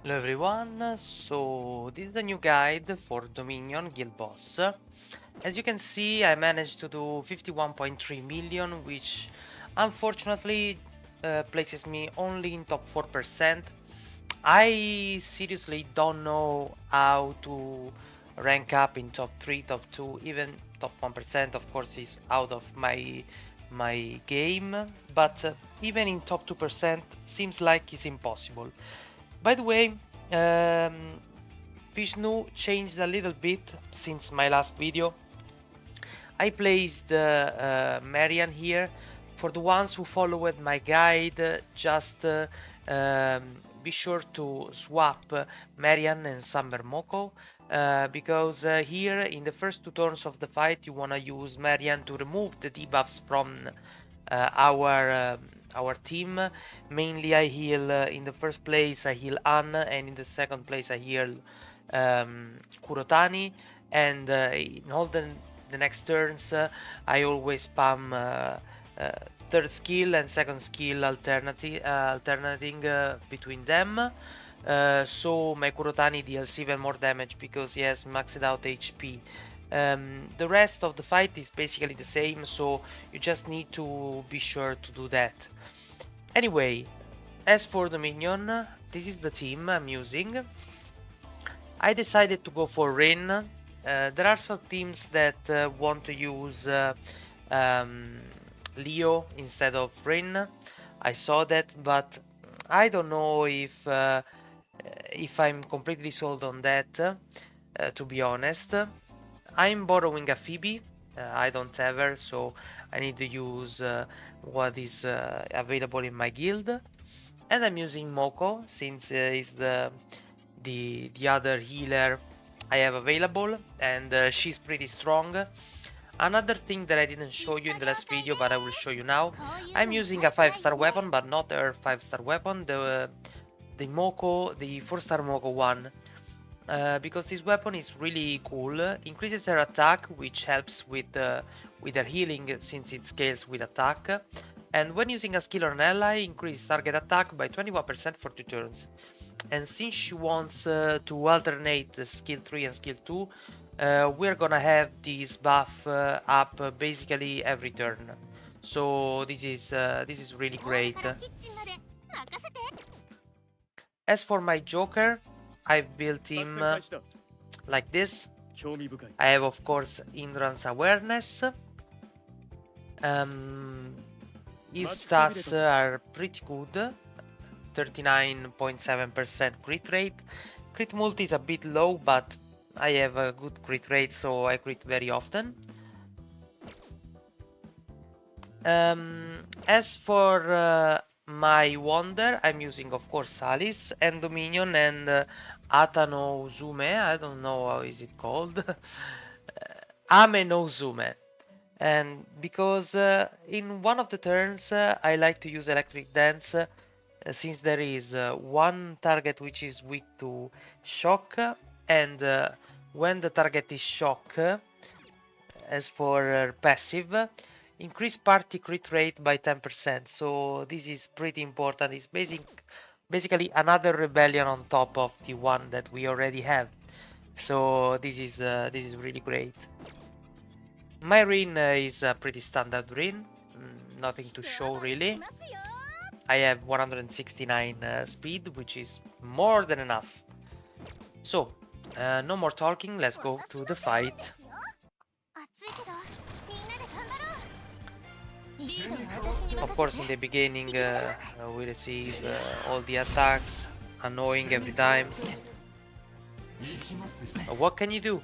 Hello everyone, so this is a new guide for Dominion Guild Boss. As you can see, I managed to do 51.3 million, which unfortunately places me only in top 4%. I seriously don't know how to rank up in top 3, top 2, even top 1%. Of course is out of my game, but even in top 2% seems like it's impossible. By the way, um, Vishnu changed a little bit since my last video. I placed Marian here. For the ones who followed my guide, just be sure to swap Marian and Summer Moko, because here in the first two turns of the fight you wanna use Marian to remove the debuffs from our team. Mainly I heal in the first place I heal Anne, and in the second place I heal Kurotani, and in all the next turns I always spam third skill and second skill alternating between them. So my Kurotani deals even more damage because he has maxed out HP. The rest of the fight is basically the same, so you just need to be sure to do that. Anyway, as for the minion, this is the team I'm using. I decided to go for Rin. There are some teams that want to use Leo instead of Rin. I saw that, but I don't know if I'm completely sold on that, to be honest. I'm borrowing a Phoebe. I don't have her, so I need to use what is available in my guild. And I'm using Moko since it's the other healer I have available, and she's pretty strong. Another thing that I didn't show you in the last video, but I will show you now. I'm using a 5-star weapon, but not her 5-star weapon, the Moko, the 4-star Moko one. Because this weapon is really cool. Increases her attack, which helps with her healing since it scales with attack. And when using a skill on an ally, increase target attack by 21% for 2 turns. And since she wants to alternate skill 3 and skill 2, we're gonna have this buff up basically every turn. So this is really great. As for my Joker, I've built him like this. I have of course hindrance awareness. His stats are pretty good. 39.7% crit rate. Crit multi is a bit low, but I have a good crit rate, so I crit very often. As for my wonder, I'm using of course Alice and Dominion and Atano Zume. I don't know how is it called. Ame no Zume. And because in one of the turns I like to use Electric Dance, since there is one target which is weak to shock, and when the target is shock, as for passive, increase party crit rate by 10%. So this is pretty important. It's basically another rebellion on top of the one that we already have. So this is really great. My Rin is a pretty standard Rin, nothing to show really. I have 169 speed, which is more than enough. So, no more talking, let's go to the fight. Of course, in the beginning we receive all the attacks, annoying every time. But what can you do?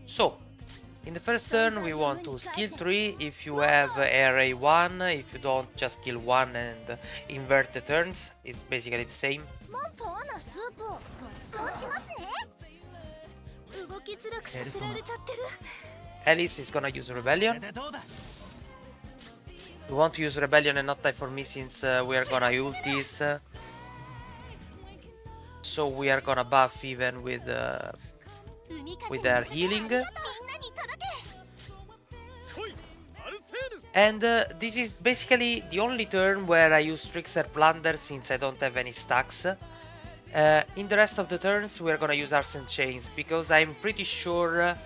So, in the first turn we want to skill 3 if you have array 1, if you don't just kill 1 and invert the turns, it's basically the same. Alice is gonna use Rebellion. We want to use Rebellion and not Die for Me since we are gonna ult this. So we are gonna buff even with their healing. And this is basically the only turn where I use Trickster Plunder since I don't have any stacks. In the rest of the turns we're gonna use Arsen Chains because I'm pretty sure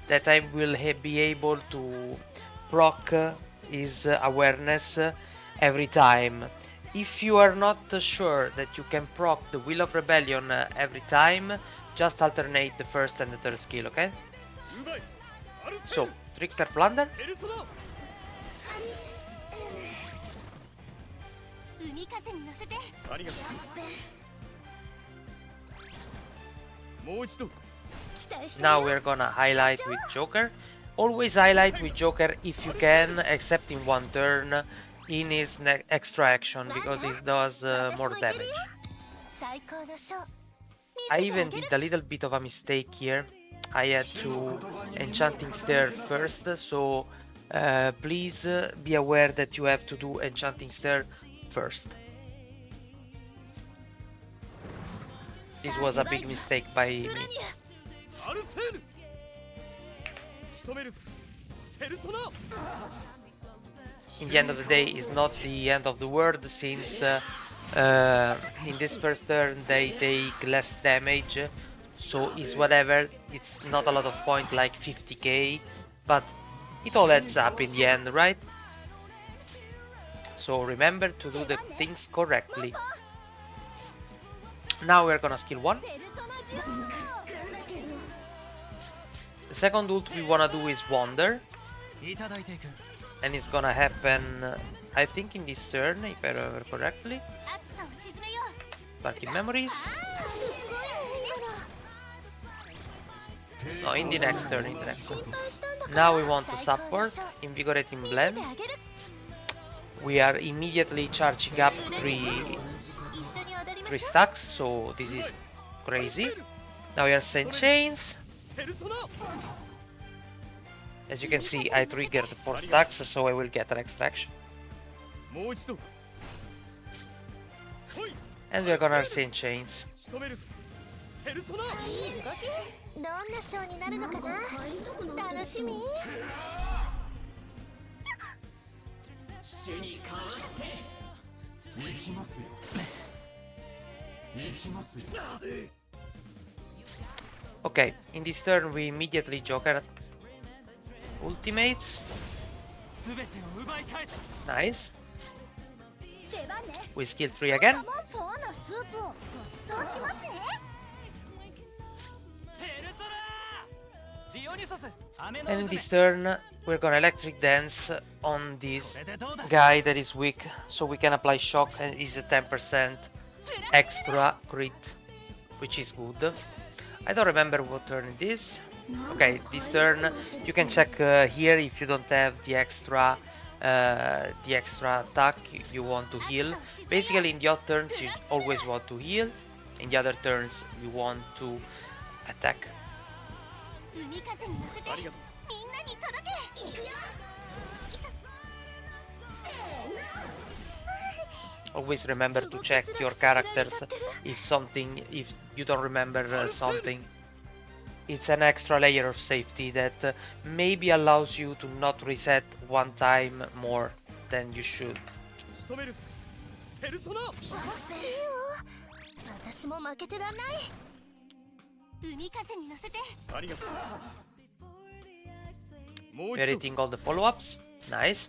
that I will be able to proc his awareness every time. If you are not sure that you can proc the Wheel of Rebellion every time, just alternate the first and the third skill, okay? So, Trickster Plunder. Now we're gonna highlight with Joker. Always highlight with Joker if you can, except in one turn in his extra action, because it does more damage. I even did a little bit of a mistake here. I had to Enchanting Stare first, so please be aware that you have to do Enchanting Stare first. This was a big mistake by me. In the end of the day, it's not the end of the world, since in this first turn they take less damage, so it's whatever. It's not a lot of points, like 50k, but it all adds up in the end, right? So remember to do the things correctly. Now we're gonna skill 1. The second ult we wanna do is Wander, and it's gonna happen, I think, in this turn, if I remember correctly. Sparking Memories. No, in the next turn, Now we want to support Invigorating Blend. We are immediately charging up 3 stacks, so this is crazy. Now we are Saint Chains. As you can see, I triggered 4 stacks, so I will get an extraction. And we are gonna Saint Chains. Okay, in this turn we immediately Joker ultimates. Nice. We skill 3 again. And in this turn we're gonna Electric Dance on this guy that is weak, so we can apply shock, and is a 10% extra crit, which is good. I don't remember what turn it is. Okay, this turn you can check here if you don't have the extra attack you want to heal. Basically, in the odd turns you always want to heal, in the other turns you want to attack. Always remember to check your characters if you don't remember something. It's an extra layer of safety that maybe allows you to not reset one time more than you should. We're hitting all the follow-ups. Nice.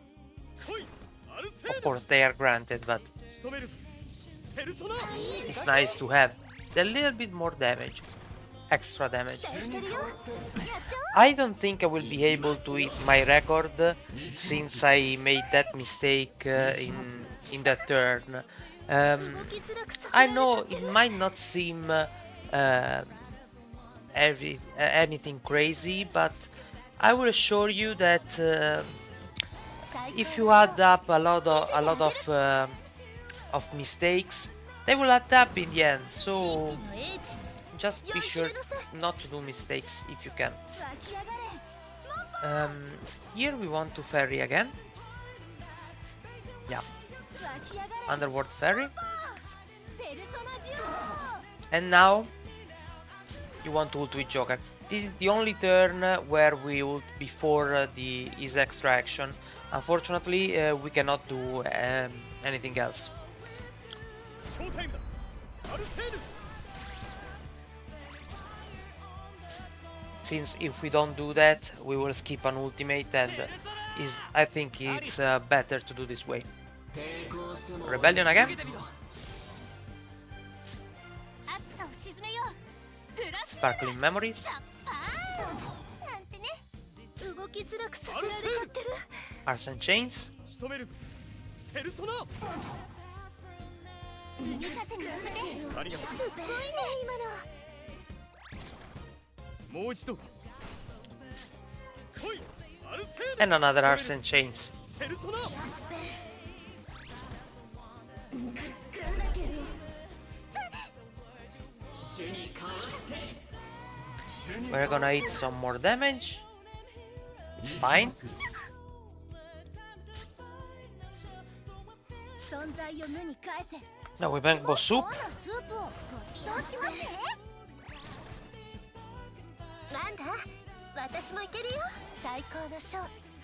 Of course they are granted, but it's nice to have a little bit more damage. Extra damage. I don't think I will be able to hit my record since I made that mistake in that turn. I know it might not seem anything crazy, but I will assure you that if you add up a lot of mistakes, they will add up in the end. So just be sure not to do mistakes if you can. Here we want to ferry again. Yeah. Underworld ferry. And now you want to ult with Joker. This is the only turn where we ult before his extra action. Unfortunately, we cannot do anything else. Since if we don't do that, we will skip an ultimate, and I think it's better to do this way. Rebellion again. Sparkling memories. Arts and chains. And another arts and chains. We're gonna eat some more damage. It's fine. Now we bank boss soup.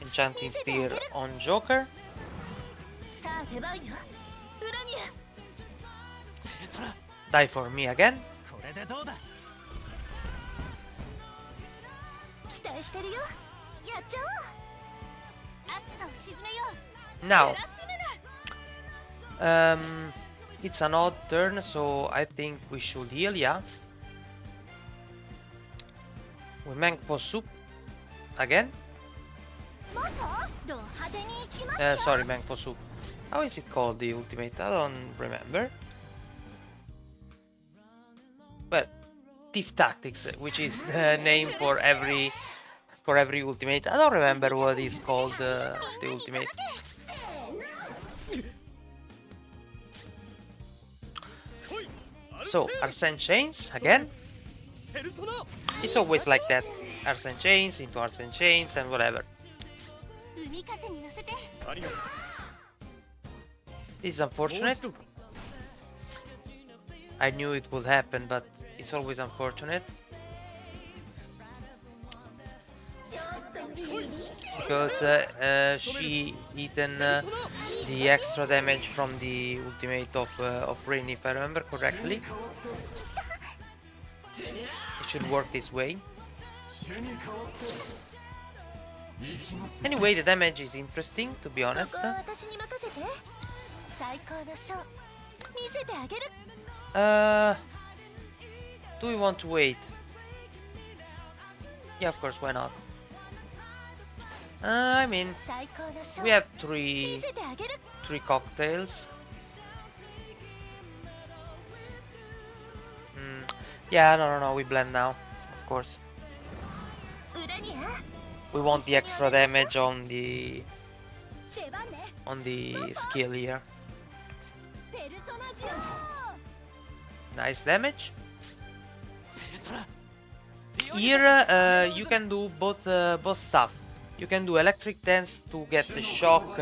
Enchanting spear on Joker. Die for me again. Now, it's an odd turn, so I think we should heal, yeah. We mank boss soup again. Sorry, mank boss soup. How is it called, the ultimate? I don't remember. Well, Thief Tactics, which is the name for every ultimate. I don't remember what is called the ultimate. So, Arsene Chains again. It's always like that. Arsene Chains into Arsene Chains and whatever. This is unfortunate. I knew it would happen, but it's always unfortunate. Because she eaten the extra damage from the ultimate of Rain, if I remember correctly. It should work this way. Anyway, the damage is interesting, to be honest. Do we want to wait? Yeah, of course, why not? I mean, we have three cocktails. Yeah, no, we blend now, of course. We want the extra damage on the skill here. Nice damage. Here you can do both stuff. You can do electric dance to get the shock,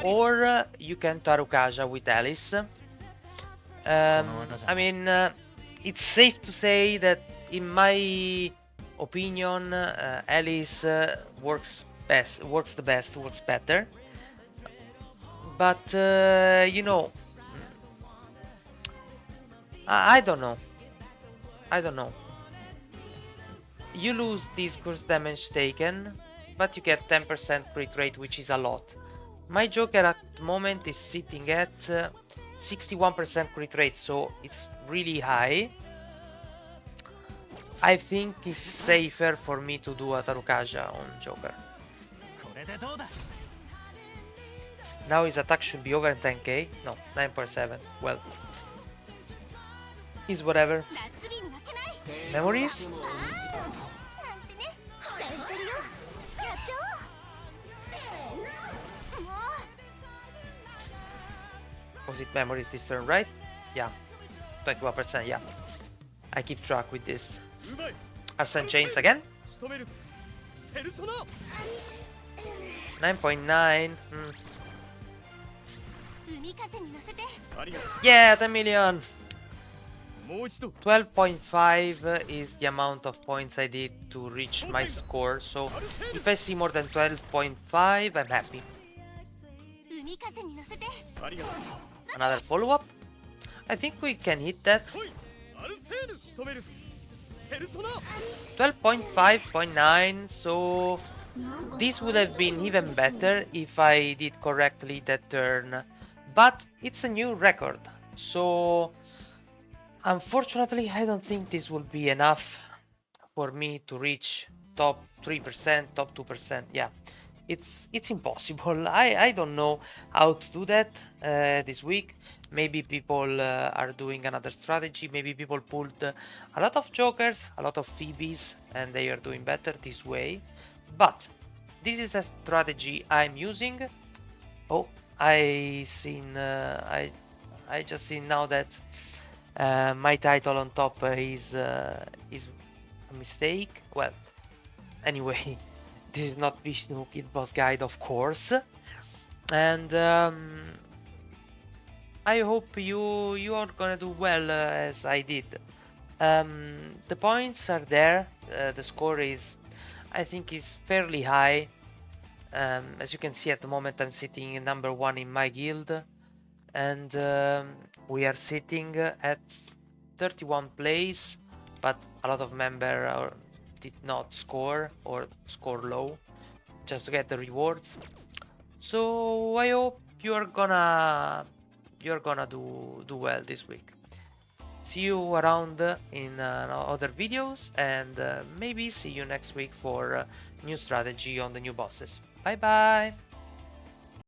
or you can Tarukaja with Alice. I mean, it's safe to say that, in my opinion, Alice works better. But you know, I don't know. You lose this curse damage taken, but you get 10% crit rate, which is a lot. My Joker at the moment is sitting at 61% crit rate, so it's really high. I think it's safer for me to do a Tarukaja on Joker. Now his attack should be over 10k. No, 9.7. Well, is whatever. Memories? Was it memories this turn, right? Yeah. 21%, yeah. I keep track with this. Arsene Chains again? 9.9. Yeah, 10 million! 12.5 is the amount of points I did to reach my score, so if I see more than 12.5, I'm happy. Another follow-up? I think we can hit that. 12.5.9, so this would have been even better if I did correctly that turn, but it's a new record, so unfortunately I don't think this will be enough for me to reach top 3%, top 2%. Yeah, it's impossible. I don't know how to do that this week. Maybe people are doing another strategy. Maybe people pulled a lot of jokers, a lot of Phoebes, and they are doing better this way. But this is a strategy I'm using. Oh, I just seen now that my title on top is a mistake. Well, anyway, this is not Vishnu Kid Boss Guide, of course, and I hope you are gonna do well as I did. The points are there. The score is, I think, is fairly high. As you can see at the moment, I'm sitting number 1 in my guild, and we are sitting at 31 place, but a lot of members did not score or score low just to get the rewards. So I hope you're gonna do well this week. See you around in other videos, and maybe see you next week for new strategy on the new bosses. Bye bye.